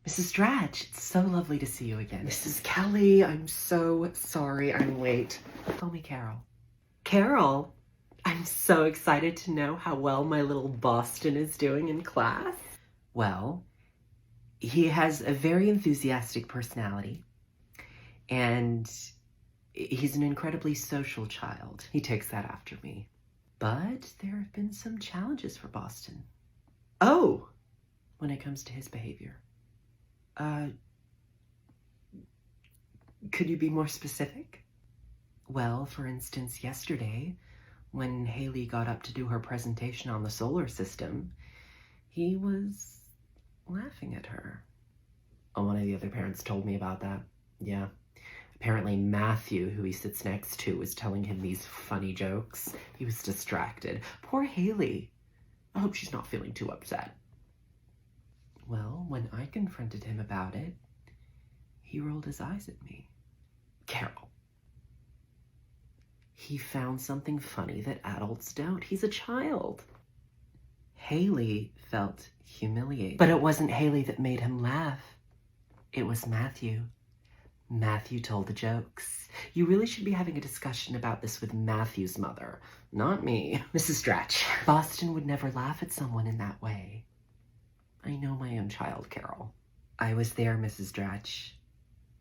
Mrs. Dratch, it's so lovely to see you again. Mrs. Kelly, I'm so sorry I'm late. Call me Carol. Carol, I'm so excited to know how well my little Boston is doing in class. Well, he has a very enthusiastic personality, and he's an incredibly social child. He takes that after me. But there have been some challenges for Boston. Oh, when it comes to his behavior. Could you be more specific? Well, for instance, yesterday, when Haley got up to do her presentation on the solar system, he was laughing at her. Oh, one of the other parents told me about that. Yeah. Apparently Matthew, who he sits next to, was telling him these funny jokes. He was distracted. Poor Haley. I hope she's not feeling too upset. Well, when I confronted him about it, he rolled his eyes at me. Carol. He found something funny that adults don't. He's a child. Haley felt humiliated. But it wasn't Haley that made him laugh. It was Matthew. Matthew told the jokes. You really should be having a discussion about this with Matthew's mother, not me. Mrs. Dratch. Boston would never laugh at someone in that way. I know my own child, Carol. I was there, Mrs. Dratch.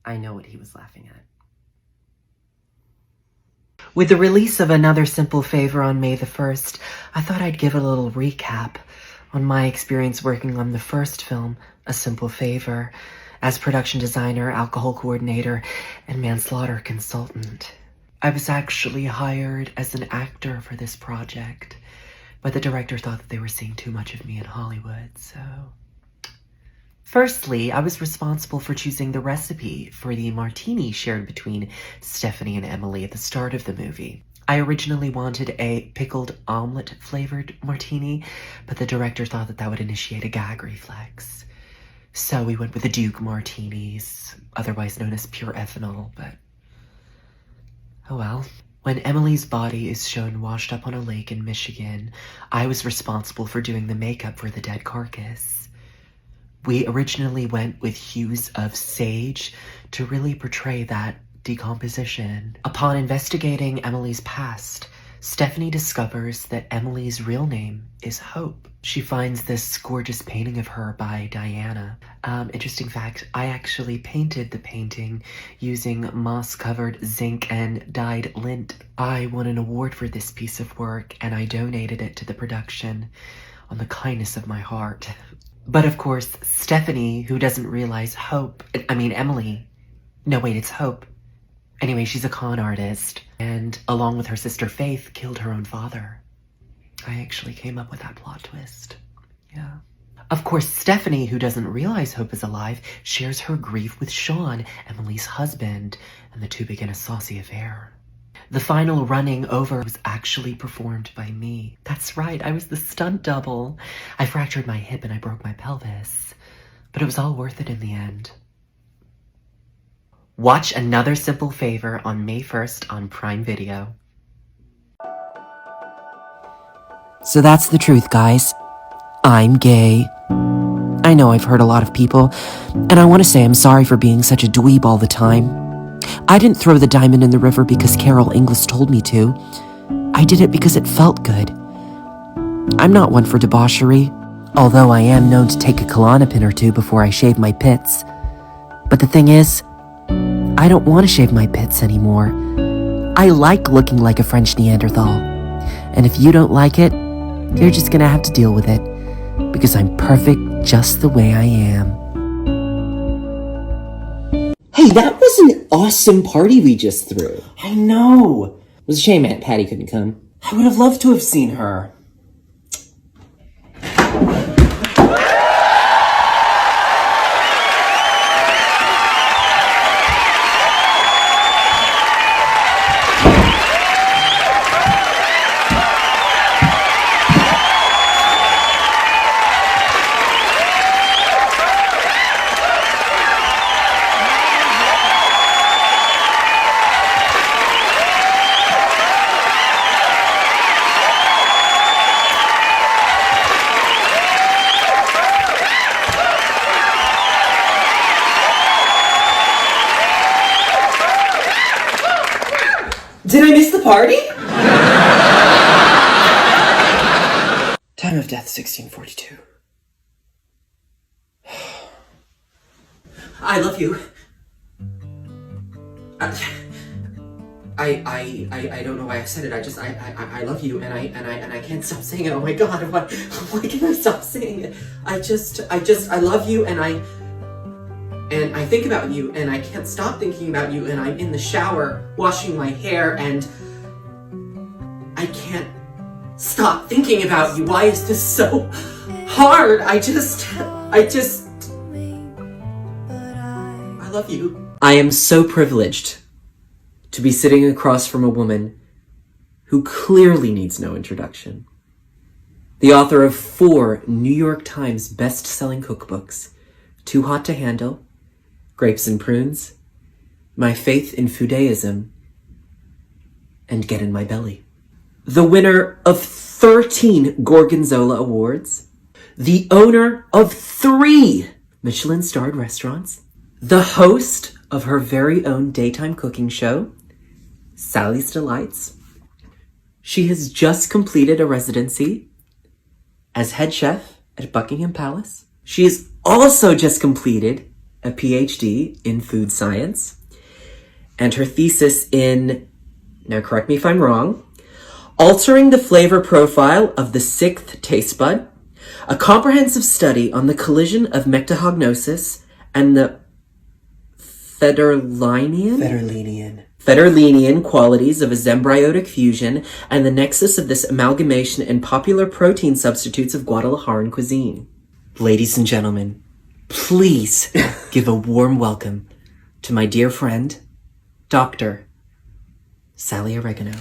I know what he was laughing at. With the release of Another Simple Favor on May the 1st, I thought I'd give a little recap on my experience working on the first film, A Simple Favor, as production designer, alcohol coordinator, and manslaughter consultant. I was actually hired as an actor for this project, but the director thought that they were seeing too much of me in Hollywood, so... Firstly, I was responsible for choosing the recipe for the martini shared between Stephanie and Emily at the start of the movie. I originally wanted a pickled omelet-flavored martini, but the director thought that that would initiate a gag reflex. So we went with the Duke martinis, otherwise known as pure ethanol, but... oh well. When Emily's body is shown washed up on a lake in Michigan, I was responsible for doing the makeup for the dead carcass. We originally went with hues of sage to really portray that decomposition. Upon investigating Emily's past, Stephanie discovers that Emily's real name is Hope. She finds this gorgeous painting of her by Diana. Interesting fact, I actually painted the painting using moss-covered zinc and dyed lint. I won an award for this piece of work, and I donated it to the production on the kindness of my heart. But of course, Stephanie, who doesn't realize Emily. No, wait, it's Hope. Anyway, she's a con artist, and along with her sister Faith, killed her own father. I actually came up with that plot twist. Yeah. Of course, Stephanie, who doesn't realize Hope is alive, shares her grief with Sean, Emily's husband, and the two begin a saucy affair. The final running over was actually performed by me. That's right, I was the stunt double. I fractured my hip and I broke my pelvis. But it was all worth it in the end. Watch Another Simple Favor on May 1st on Prime Video. So that's the truth, guys. I'm gay. I know I've hurt a lot of people, and I want to say I'm sorry for being such a dweeb all the time. I didn't throw the diamond in the river because Carol Inglis told me to. I did it because it felt good. I'm not one for debauchery, although I am known to take a Klonopin or two before I shave my pits. But the thing is, I don't want to shave my pits anymore. I like looking like a French Neanderthal. And if you don't like it, you're just gonna have to deal with it. Because I'm perfect just the way I am. Hey, that was an awesome party we just threw. I know. It was a shame Aunt Patty couldn't come. I would have loved to have seen her. Did I miss the party? Time of death, 1642. I love you. I don't know why I said it. I love you, and I can't stop saying it. Oh my god, why can't I stop saying it? I love you, and I think about you, and I can't stop thinking about you, and I'm in the shower washing my hair, and I can't stop thinking about you. Why is this so hard? I love you. I am so privileged to be sitting across from a woman who clearly needs no introduction. The author of 4 New York Times best-selling cookbooks, Too Hot to Handle, Grapes and Prunes, My Faith in Fudaism, and Get in My Belly. The winner of 13 Gorgonzola Awards, the owner of 3 Michelin-starred restaurants, the host of her very own daytime cooking show, Sally's Delights. She has just completed a residency as head chef at Buckingham Palace. She has also just completed a PhD in food science, and her thesis in, now correct me if I'm wrong, Altering the Flavor Profile of the Sixth Taste Bud, a comprehensive study on the collision of mectahognosis and the Federlinian qualities of a zembryonic fusion and the nexus of this amalgamation in popular protein substitutes of Guadalajaran cuisine. Ladies and gentlemen, please give a warm welcome to my dear friend, Dr. Sally Oregano.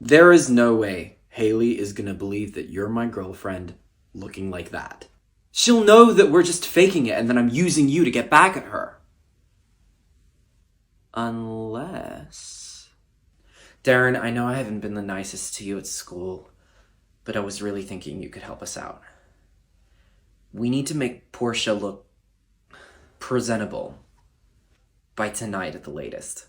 There is no way Haley is gonna believe that you're my girlfriend looking like that. She'll know that we're just faking it and that I'm using you to get back at her. Unless... Darren, I know I haven't been the nicest to you at school, but I was really thinking you could help us out. We need to make Portia look presentable by tonight at the latest.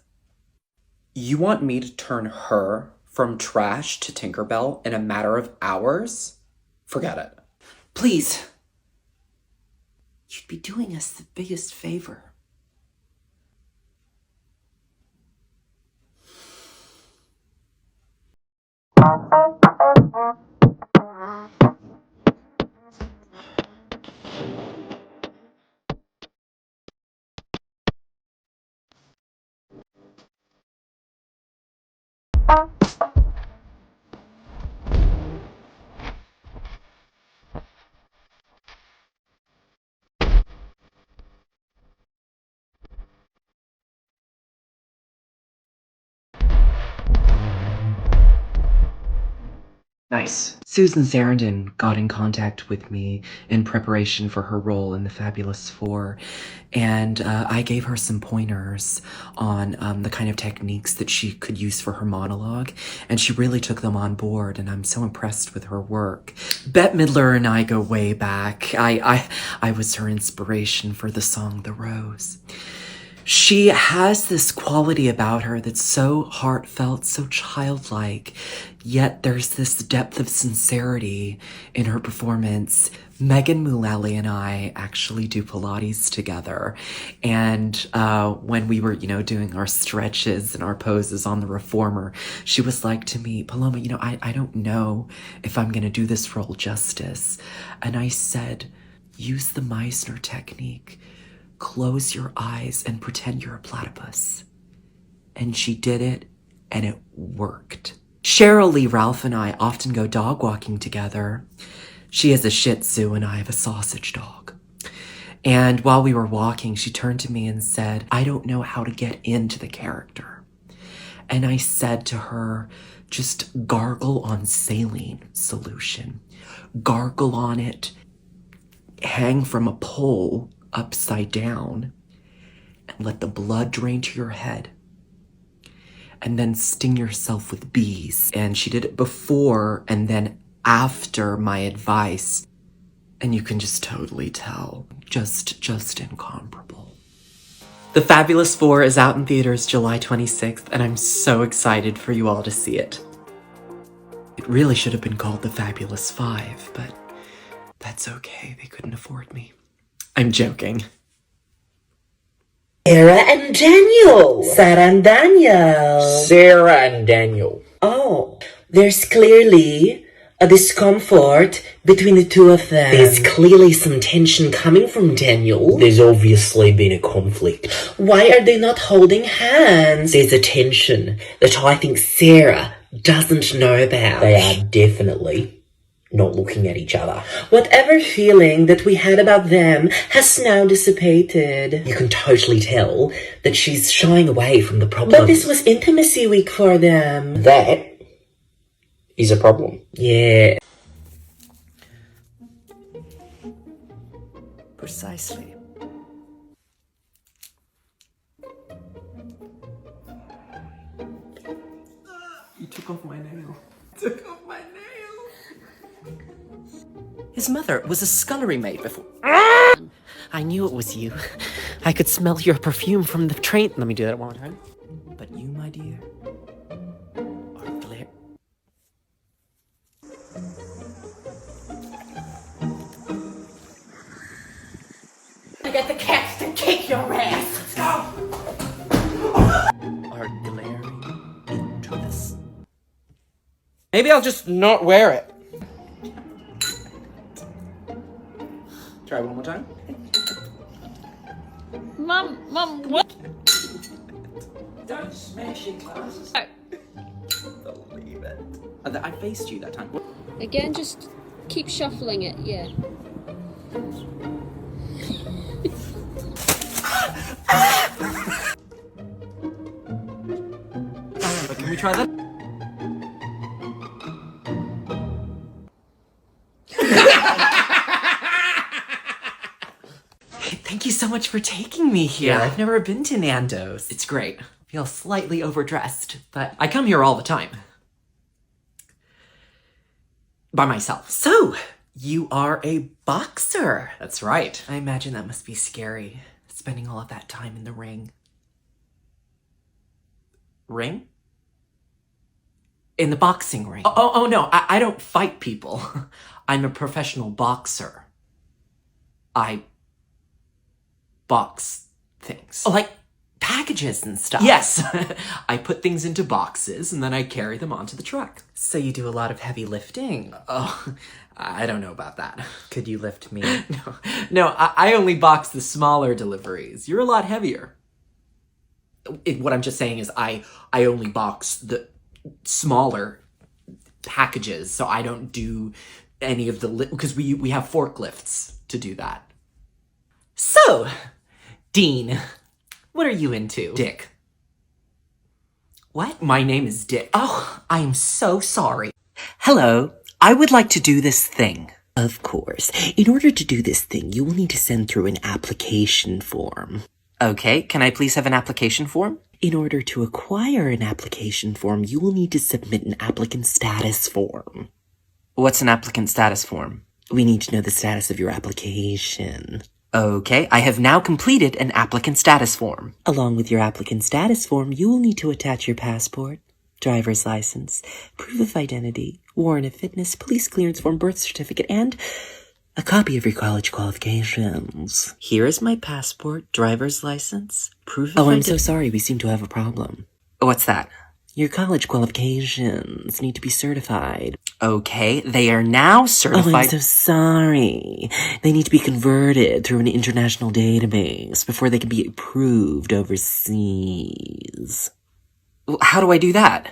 You want me to turn her from trash to Tinkerbell in a matter of hours? Forget it. Please. You'd be doing us the biggest favor. Nice. Susan Sarandon got in contact with me in preparation for her role in The Fabulous Four, and I gave her some pointers on the kind of techniques that she could use for her monologue, and she really took them on board, and I'm so impressed with her work. Bette Midler and I go way back. I was her inspiration for the song The Rose. She has this quality about her that's so heartfelt, so childlike, yet there's this depth of sincerity in her performance. Megan Mullally and I actually do Pilates together, and when we were, doing our stretches and our poses on the Reformer, she was like to me, Paloma, I don't know if I'm gonna do this role justice. And I said, use the Meisner technique. Close your eyes and pretend you're a platypus. And she did it, and it worked. Cheryl Lee Ralph and I often go dog walking together. She has a Shih Tzu and I have a sausage dog. And while we were walking, she turned to me and said, I don't know how to get into the character. And I said to her, just gargle on saline solution. Gargle on it, hang from a pole upside down, and let the blood drain to your head, and then sting yourself with bees. And she did it before and then after my advice, and you can just totally tell, just incomparable. The Fabulous 4 is out in theaters July 26th, and I'm so excited for you all to see it. It really should have been called The Fabulous 5, but that's okay. They couldn't afford me. I'm joking. Sarah and Daniel. Sarah and Daniel. Sarah and Daniel. Oh, there's clearly a discomfort between the two of them. There's clearly some tension coming from Daniel. There's obviously been a conflict. Why are they not holding hands? There's a tension that I think Sarah doesn't know about. They are definitely not looking at each other. Whatever feeling that we had about them has now dissipated. You can totally tell that she's shying away from the problem. But this was intimacy week for them. That is a problem. Yeah. Precisely. You took off my nail. Took off my nail. His mother was a scullery maid before. I knew it was you. I could smell your perfume from the train. Let me do that one more time. But you, my dear, are glare. I got the cats to kick your ass. Let's go. Are glaring into this. Maybe I'll just not wear it. Try one more time. Mom, what? Don't smash your glasses. Believe it. I faced you that time. Again, just keep shuffling it, yeah. Can we try that? Thank you so much for taking me here. Yeah. I've never been to Nando's. It's great. I feel slightly overdressed, but I come here all the time. By myself. So, you are a boxer. That's right. I imagine that must be scary, spending all of that time in the ring. Ring? In the boxing ring. Oh no, I don't fight people. I'm a professional boxer. I box things. Like packages and stuff. Yes. I put things into boxes and then I carry them onto the truck. So you do a lot of heavy lifting? Oh, I don't know about that. Could you lift me? No, I only box the smaller deliveries. You're a lot heavier. What I'm just saying is I only box the smaller packages, so I don't do any of the because we have forklifts to do that. So, Dean, what are you into? Dick. What? My name is Dick. Oh, I am so sorry. Hello, I would like to do this thing. Of course. In order to do this thing, you will need to send through an application form. Okay, can I please have an application form? In order to acquire an application form, you will need to submit an applicant status form. What's an applicant status form? We need to know the status of your application. Okay, I have now completed an applicant status form. Along with your applicant status form, you will need to attach your passport, driver's license, proof of identity, warrant of fitness, police clearance form, birth certificate, and a copy of your college qualifications. Here is my passport, driver's license, proof of I'm so sorry. We seem to have a problem. What's that? Your college qualifications need to be certified. Okay, they are now certified. I'm so sorry. They need to be converted through an international database before they can be approved overseas. How do I do that?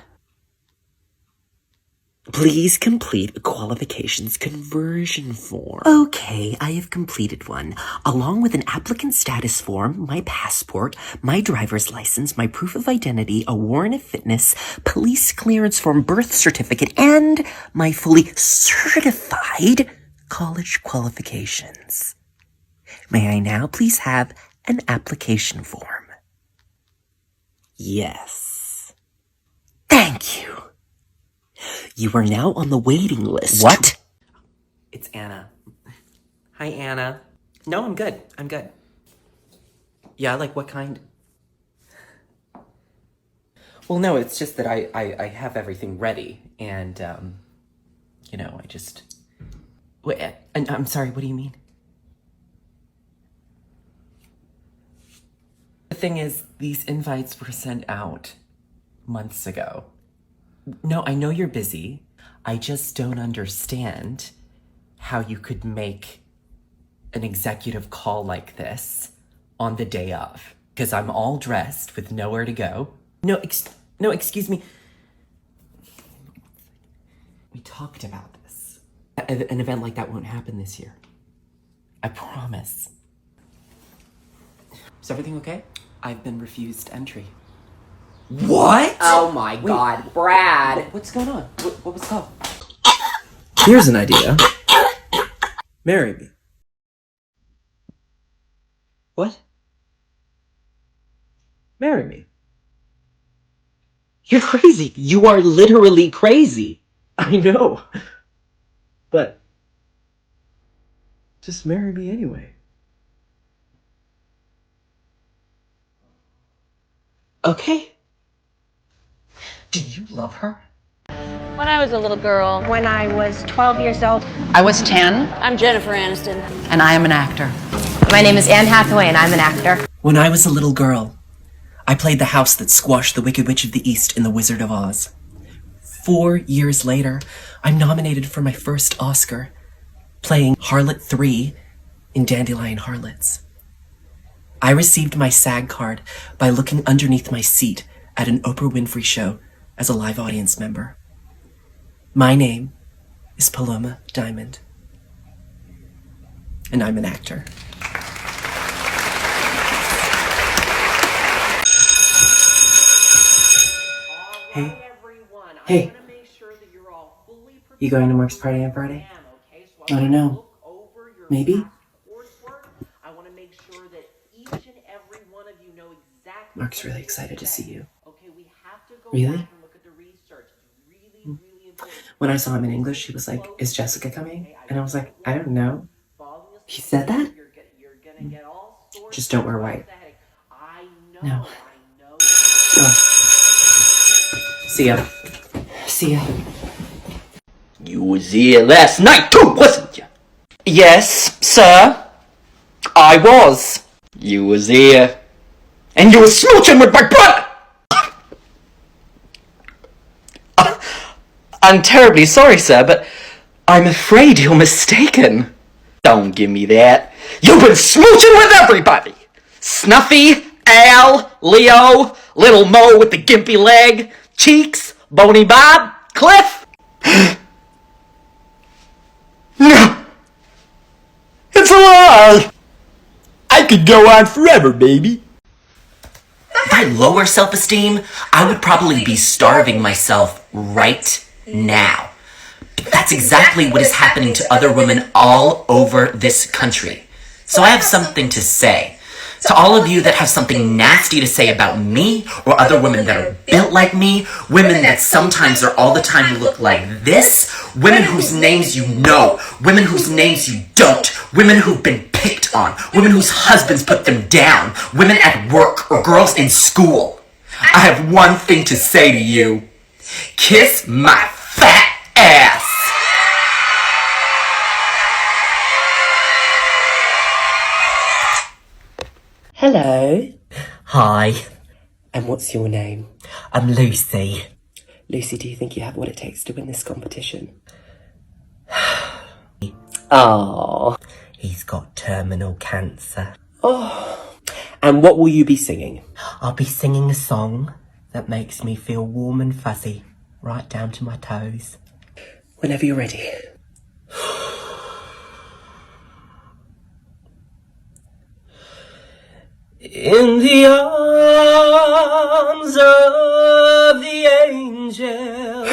Please complete a qualifications conversion form. Okay, I have completed one, along with an applicant status form, my passport, my driver's license, my proof of identity, a warrant of fitness, police clearance form, birth certificate, and my fully certified college qualifications. May I now please have an application form? Yes. Thank you. You are now on the waiting list. What? It's Anna. Hi, Anna. No, I'm good. I'm good. Yeah, like what kind? Well, no, it's just that I have everything ready, and, I just... Wait, I'm sorry, what do you mean? The thing is, these invites were sent out months ago. No, I know you're busy. I just don't understand how you could make an executive call like this on the day of. Because I'm all dressed with nowhere to go. No, excuse me. We talked about this. An event like that won't happen this year. I promise. Is everything okay? I've been refused entry. What? Oh my god, Brad! What's going on? What was up? Here's an idea. Marry me. What? Marry me. You're crazy. You are literally crazy. I know. But just marry me anyway. Okay. Do you love her? When I was a little girl. When I was 12 years old. I was 10. I'm Jennifer Aniston. And I am an actor. My name is Anne Hathaway and I'm an actor. When I was a little girl, I played the house that squashed the Wicked Witch of the East in The Wizard of Oz. 4 years later, I'm nominated for my first Oscar, playing Harlot 3 in Dandelion Harlots. I received my SAG card by looking underneath my seat at an Oprah Winfrey show as a live audience member. My name is Paloma Diamond, and I'm an actor. Hey. You going to Mark's party on Friday? I don't know. Maybe? Mark's really excited to see you. Really? When I saw him in English, he was like, "Is Jessica coming?" And I was like, "I don't know." He said that? Just don't wear white. No. Oh. See ya. See ya. You was here last night too, wasn't you? Yes, sir. I was. You was here. And you was smooching with my brother! I'm terribly sorry, sir, but I'm afraid you're mistaken. Don't give me that. You've been smooching with everybody! Snuffy, Al, Leo, Little Mo with the gimpy leg, Cheeks, Boney Bob, Cliff. No! It's a lie! I could go on forever, baby. If I had lower self-esteem, I would probably be starving myself right now. But that's exactly what is happening to other women all over this country. So I have something to say. To all of you that have something nasty to say about me, or other women that are built like me, women that sometimes or all the time look like this, women whose names you know, women whose names you don't, women who've been picked on, women whose husbands put them down, women at work or girls in school. I have one thing to say to you. Kiss my fat ass. Hello. Hi, And what's your name? I'm Lucy. Lucy, do you think you have what it takes to win this competition? Oh, he's got terminal cancer. Oh. And what will you be singing? I'll be singing a song that makes me feel warm and fuzzy, right down to my toes. Whenever you're ready. In the arms of the angel,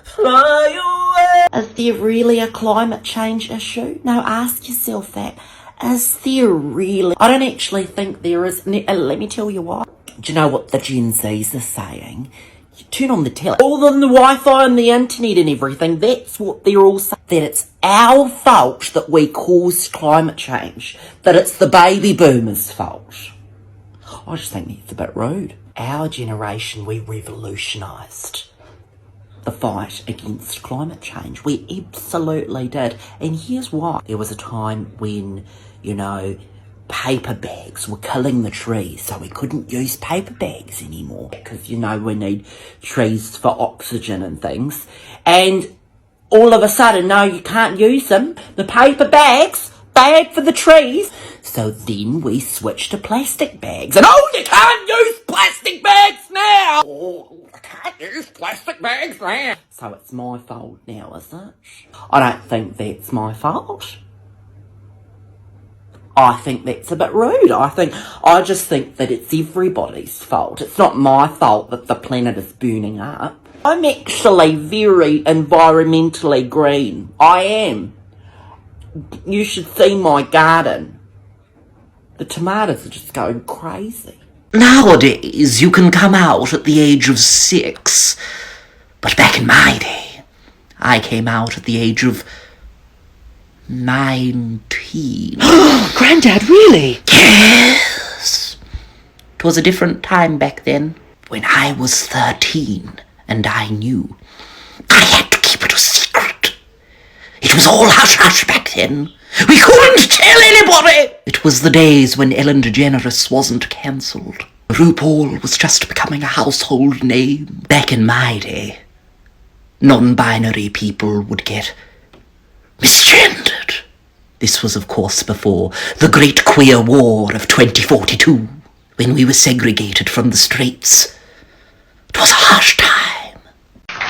fly away. Is there really a climate change issue? Now ask yourself that. Is there really? I don't actually think there is. Let me tell you why. Do you know what the Gen Zs are saying? You turn on the tele, all on the Wi-Fi and the internet and everything. That's what they're all saying. That it's our fault that we caused climate change. That it's the baby boomers' fault. I just think it's a bit rude. Our generation, we revolutionised the fight against climate change. We absolutely did. And here's why. There was a time when, you know, paper bags were killing the trees, so we couldn't use paper bags anymore because, you know, we need trees for oxygen and things. And all of a sudden, no, you can't use them. The paper bags, bad for the trees. So then we switched to plastic bags. And oh, you can't use plastic bags now! Oh, I can't use plastic bags now. So it's my fault now, is it? I don't think that's my fault. I think that's a bit rude. I just think that it's everybody's fault. It's not my fault that the planet is burning up. I'm actually very environmentally green. I am. You should see my garden. The tomatoes are just going crazy. Nowadays, you can come out at the age of 6. But back in my day, I came out at the age of 19. Granddad, really? Yes. 'Twas a different time back then. When I was 13, and I knew I had to keep it a secret. It was all hush-hush back then. We couldn't tell anybody! It was the days when Ellen DeGeneres wasn't cancelled. RuPaul was just becoming a household name. Back in my day, non-binary people would get misgendered. This was, of course, before the Great Queer War of 2042, when we were segregated from the streets. It was a harsh time.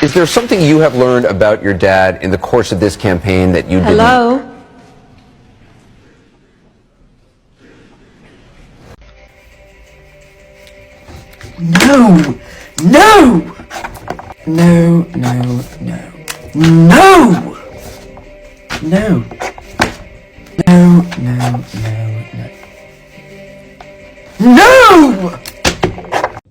Is there something you have learned about your dad in the course of this campaign that you didn't? Hello? No! No! No, no, no. No! No. No, no, no, no. No!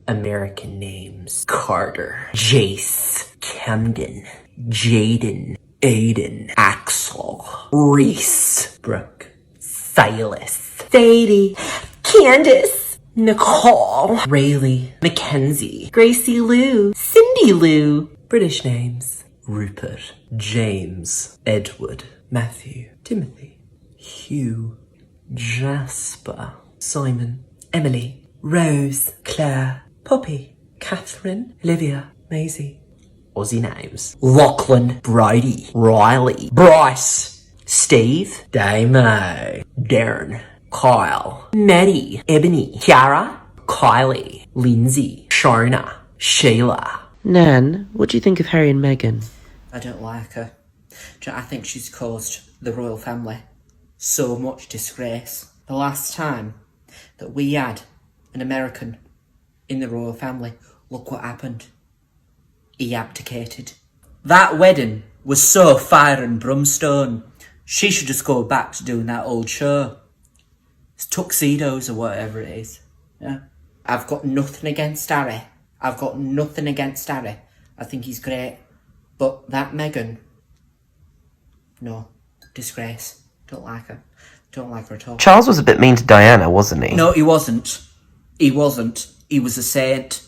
American names: Carter, Jace, Camden, Jaden, Aiden, Axel, Reese, Brooke, Silas, Sadie, Candace, Nicole, Rayleigh, Mackenzie, Gracie Lou, Cindy Lou. British names: Rupert, James, Edward, Matthew, Timothy, Hugh, Jasper, Simon, Emily, Rose, Claire, Poppy, Catherine, Olivia, Maisie. Aussie names: Lachlan, Brody, Riley, Bryce, Steve, Damo, Darren, Kyle, Maddie, Ebony, Kiara, Kylie, Lindsay, Shona, Sheila. Nan, what do you think of Harry and Meghan? I don't like her. I think she's caused the royal family so much disgrace. The last time that we had an American in the royal family, look what happened. He abdicated. That wedding was so fire and brimstone. She should just go back to doing that old show. It's tuxedos or whatever it is. Yeah. I've got nothing against Harry. I think he's great. But that Meghan, no, disgrace. Don't like her. Don't like her at all. Charles was a bit mean to Diana, wasn't he? No, he wasn't. He was a saint.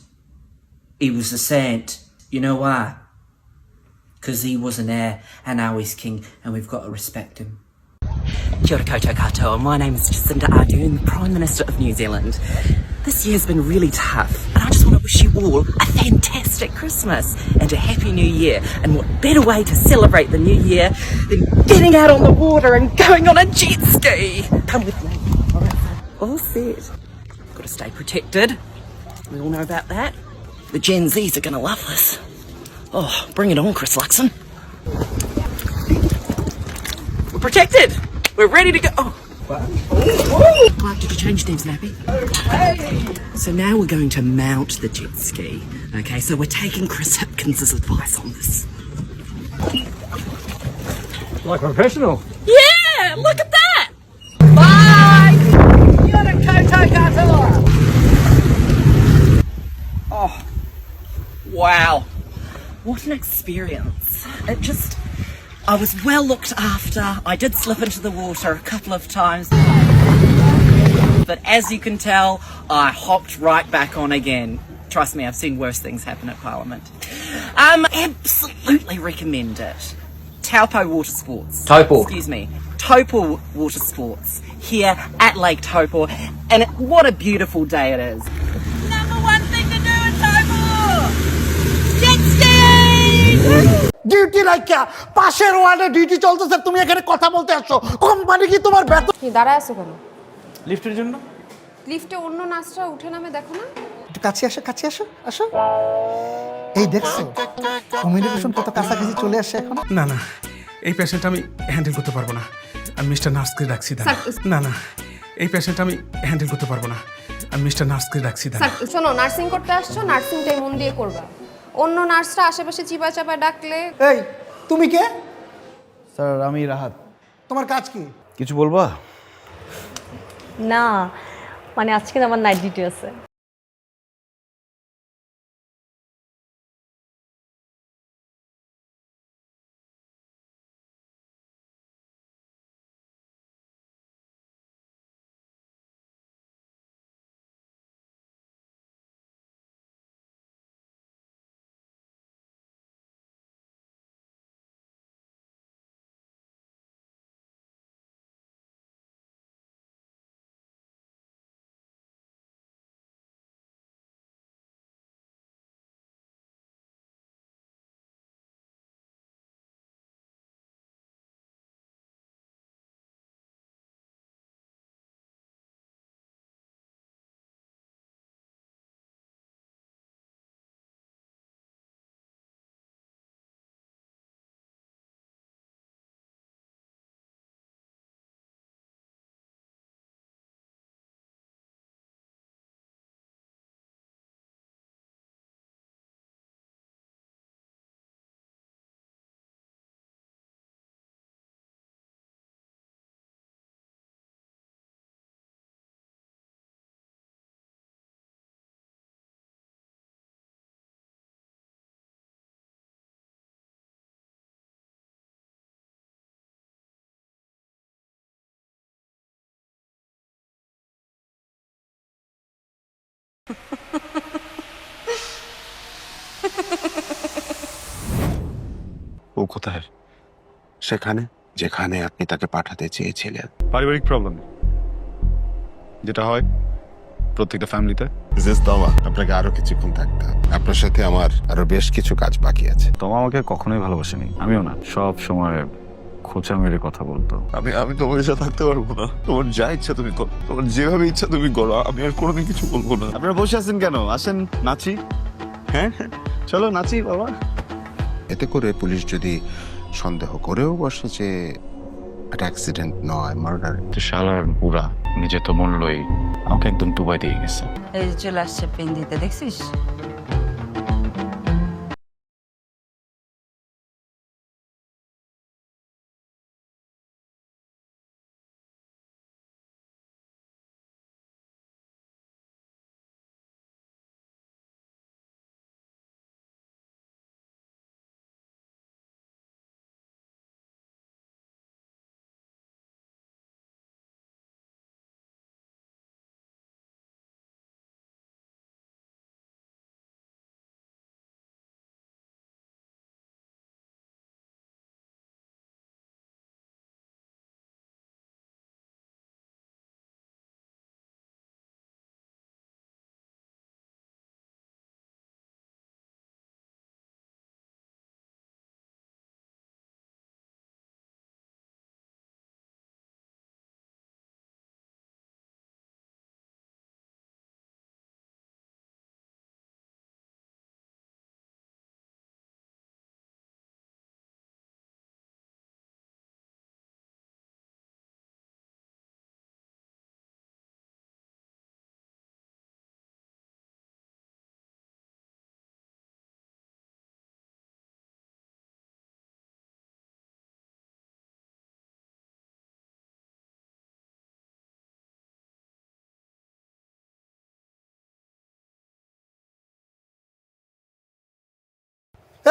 You know why? Because he was an heir and now he's king and we've got to respect him. Kia ora koutou katoa. My name is Jacinda Ardern, Prime Minister of New Zealand. This year's been really tough, and I just want to wish you all a fantastic Christmas and a happy new year. And what better way to celebrate the new year than getting out on the water and going on a jet ski? Come with me. All right, all set. Got to stay protected. We all know about that. The Gen Zs are going to love this. Oh, bring it on, Chris Luxon. We're protected. We're ready to go. Oh. Clark, did you change Steve's nappy? So now we're going to mount the jet ski. Okay, so we're taking Chris Hipkins's advice on this. Like a professional. Yeah, look at that. Bye! Kia ora koutou katoa. Oh, wow. What an experience. I was well looked after. I did slip into the water a couple of times. But as you can tell, I hopped right back on again. Trust me, I've seen worse things happen at Parliament. Absolutely recommend it. Taupo Water Sports. Taupo. Excuse me. Taupo Water Sports here at Lake Taupo. And what a beautiful day it is. Number one thing to do in Taupo! Jet skiing! Duty রাখিয়া পাশের ওয়ার্ডে duty চলতেছে, তুমি এখানে কথা বলতে আসছো? Company কি তোমার বেতন? কি দাঁড়ায় আছো কেন? লিফটের জন্য। লিফটে অন্য নার্সরা উঠে নামে দেখো না? একটু কাছে আসো আসো। এই দেখছো কমিউনিকেশন কত কাছাকাছি চলে আসে এখন। না না, এই পেশেন্ট আমি হ্যান্ডেল করতে পারবো না। আমি মিস্টার নার্সকে রাখছি দাঁড়া। না না, এই পেশেন্ট আমি হ্যান্ডেল করতে পারবো না। আমি মিস্টার নার্সকে রাখছি দাঁড়া। শোনো, নার্সিং করতে আসছো, নার্সিংটাই মন দিয়ে করবা। অন্য নার্সরা আশেপাশে চিপা চাপা ডাকলে। এই তুমি কে? স্যার আমি রাহাত। তোমার কাজ কি? কিছু বলবা? না মানে আজকে আমার নাইট ডিউটি আছে। ও কোথায়? সেখানে যেখানে আপনি তাকে পাঠাতে চেয়েছিলেন। পারিবারিক প্রবলেম যেটা হয় প্রত্যেকটা ফ্যামিলিতে। আপনাকে আরো কিছুক্ষণ থাকতে হবে। আপনার সাথে আমার আরো বেশ কিছু কাজ বাকি আছে। তোমা আমাকে কখনোই ভালোবাসেনি, আমিও না। সব সময় খোঁচা মেরে কথা বলতো। আমি তোমার সাথে থাকতে পারবো না। তোমার যা ইচ্ছা তুমি করো, তোমার যেভাবে ইচ্ছা তুমি করো, আমি আর কোনোদিন কিছু বলবো না। আপনারা বসে আছেন কেন? আসেন নাচি। হ্যাঁ চলো নাচি বাবা। এতে করে পুলিশ যদি সন্দেহ করেও বসে যে এটা অ্যাক্সিডেন্ট নয়, মার্ডার। শালার বুড়া নিজে তো মূল্যই আমাকে একদম ডুবাই দিয়ে গেছে। এই চলে আসছে পেন দিতে, দেখছিস?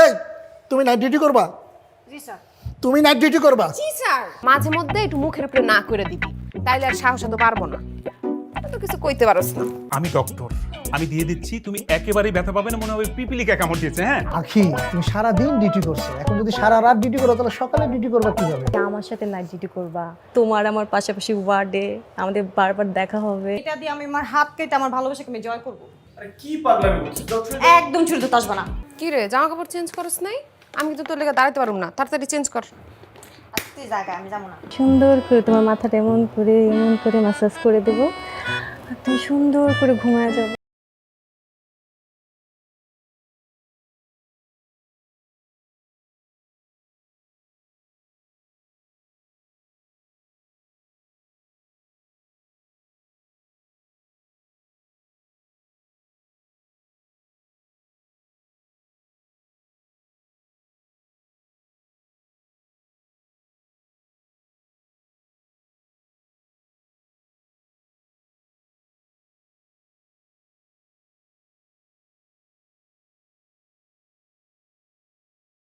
এই তুমি নাইট ডিউটি করবা? জি স্যার। তুমি নাইট ডিউটি করবা? জি স্যার। মাঝে মধ্যে একটু মুখের উপরে না করে দিবি, তাইলে আর সাহস তো পারবো না। তো কিছু কইতে পারছ না। আমি ডক্টর, আমি দিয়ে দিচ্ছি, তুমি একেবারেই ব্যথা পাবে না, মনে হবে পিপিলিকা কামড় দিয়েছে। হ্যাঁ আখি, তুমি সারা দিন ডিউটি করছো, এখন যদি সারা রাত ডিউটি করো তাহলে সকালে ডিউটি করবা কিভাবে? আমার সাথে নাইট ডিউটি করবা, তোমার আমার পাশাপাশি ওয়ার্ডে, আমাদের বারবার দেখা হবে। এটা দিয়ে আমি আমার হাত কেটে আমার ভালোবাসাকে আমি জয় করব। আরে কি পাগলামি করছিস? একদম চুল তো আসবে না। কি রে, জামা কাপড় চেঞ্জ করছ নাই? আমি কিন্তু তোর লেগে দাঁড়াতে পারুম না, তাড়াতাড়ি চেঞ্জ কর। তুই জায়গায় আমি যাবো না। সুন্দর করে তোমার মাথাটা এমন করে ম্যাসাজ করে দেবো, আর তুমি সুন্দর করে ঘুমায় যাবে।